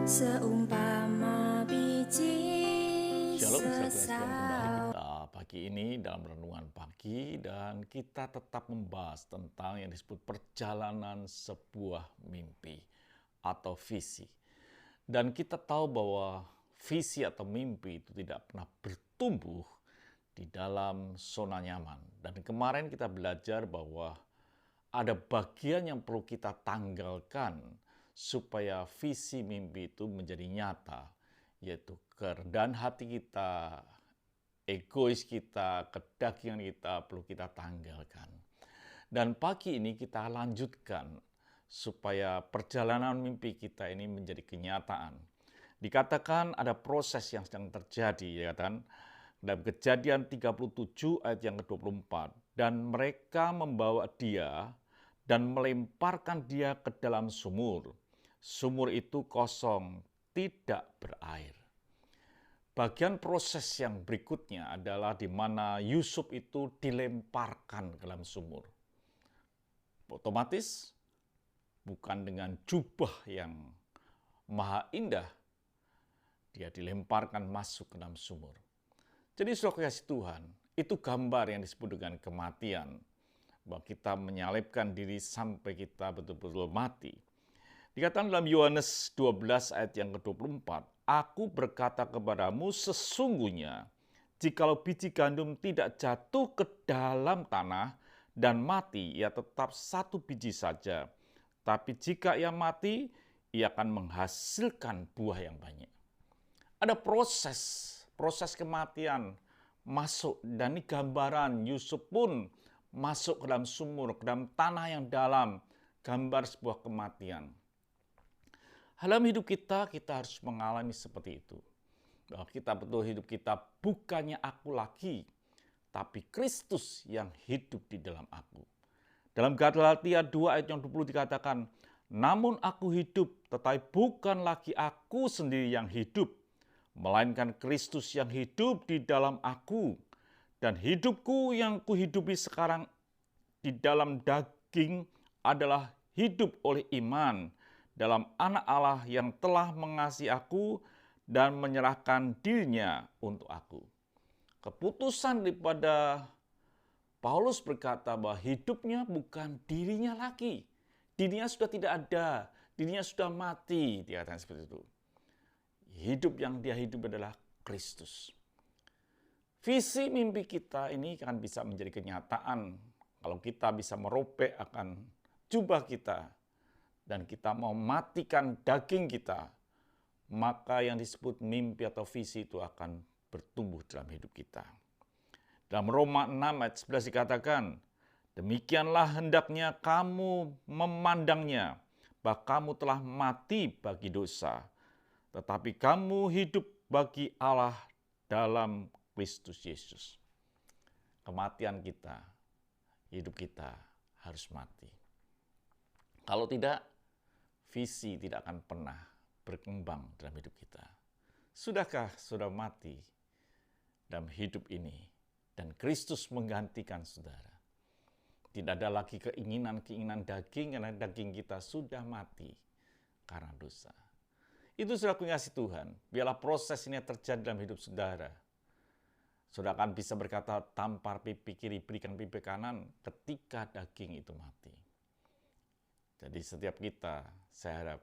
Seumpama biji Shalom, saudara sekalian, kembali sesau. kita pagi ini dalam renungan pagi dan kita tetap membahas tentang yang disebut perjalanan sebuah mimpi atau visi. Dan kita tahu bahwa visi atau mimpi itu tidak pernah bertumbuh di dalam zona nyaman. Dan kemarin kita belajar bahwa ada bagian yang perlu kita tanggalkan supaya visi mimpi itu menjadi nyata, yaitu kerendahan hati kita, egois kita, kedagingan kita perlu kita tanggalkan. Dan pagi ini kita lanjutkan supaya perjalanan mimpi kita ini menjadi kenyataan. Dikatakan ada proses yang sedang terjadi, ya kan? Dalam Kejadian 37 ayat yang ke-24, dan mereka membawa dia dan melemparkan dia ke dalam sumur. Sumur itu kosong, tidak berair. Bagian proses yang berikutnya adalah di mana Yusuf itu dilemparkan ke dalam sumur. Otomatis bukan dengan jubah yang maha indah, dia dilemparkan masuk ke dalam sumur. Jadi saudara kasih Tuhan, itu gambar yang disebut dengan kematian. Bahwa kita menyalibkan diri sampai kita betul-betul mati. Dikatakan dalam Yohanes 12 ayat yang ke-24, Aku berkata kepadamu sesungguhnya, jikalau biji gandum tidak jatuh ke dalam tanah dan mati, ia tetap satu biji saja. Tapi jika ia mati, ia akan menghasilkan buah yang banyak. Ada proses kematian masuk, dan ini gambaran Yusuf pun masuk ke dalam sumur, ke dalam tanah yang dalam, gambar sebuah kematian. Dalam hidup kita harus mengalami seperti itu. Bahwa kita betul hidup kita bukannya aku lagi, tapi Kristus yang hidup di dalam aku. Dalam Galatia 2 ayat yang 20 dikatakan, namun aku hidup, tetapi bukan lagi aku sendiri yang hidup, melainkan Kristus yang hidup di dalam aku. Dan hidupku yang kuhidupi sekarang di dalam daging adalah hidup oleh iman dalam anak Allah yang telah mengasihi aku dan menyerahkan dirinya untuk aku. Keputusan daripada Paulus berkata bahwa hidupnya bukan dirinya lagi. Dirinya sudah tidak ada, dirinya sudah mati, dia katakan seperti itu. Hidup yang dia hidup adalah Kristus. Visi mimpi kita ini akan bisa menjadi kenyataan kalau kita bisa merobek akan jubah kita dan kita mau matikan daging kita, maka yang disebut mimpi atau visi itu akan bertumbuh dalam hidup kita. Dalam Roma 6 ayat 11 dikatakan, demikianlah hendaknya kamu memandangnya, bahwa kamu telah mati bagi dosa, tetapi kamu hidup bagi Allah dalam Kristus Yesus. Kematian kita, hidup kita harus mati. Kalau tidak, visi tidak akan pernah berkembang dalam hidup kita. Sudahkah saudara mati dalam hidup ini dan Kristus menggantikan saudara? Tidak ada lagi keinginan-keinginan daging karena daging kita sudah mati karena dosa. Itu saudara kasih Tuhan. Biarlah proses ini terjadi dalam hidup saudara. Saudara akan bisa berkata, tampar pipi kiri, berikan pipi kanan ketika daging itu mati. Jadi setiap kita, saya harap,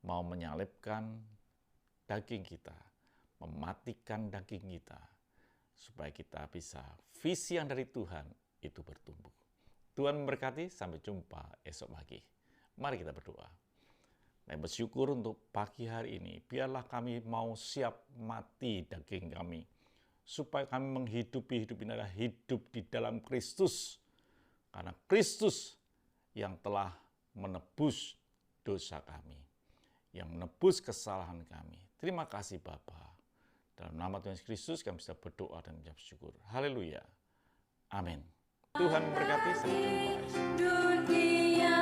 mau menyalibkan daging kita, mematikan daging kita, supaya kita bisa visi yang dari Tuhan itu bertumbuh. Tuhan memberkati, sampai jumpa esok pagi. Mari kita berdoa. Dan bersyukur untuk pagi hari ini, biarlah kami mau siap mati daging kami, supaya kami menghidupi hidup ini adalah hidup di dalam Kristus. Karena Kristus yang telah menebus dosa kami, yang menebus kesalahan kami. Terima kasih Bapa. Dalam nama Tuhan Yesus Kristus kami bisa berdoa dan mengucap syukur. Haleluya. Amin. Tuhan memberkati. Sampai jumpa esok. Dunia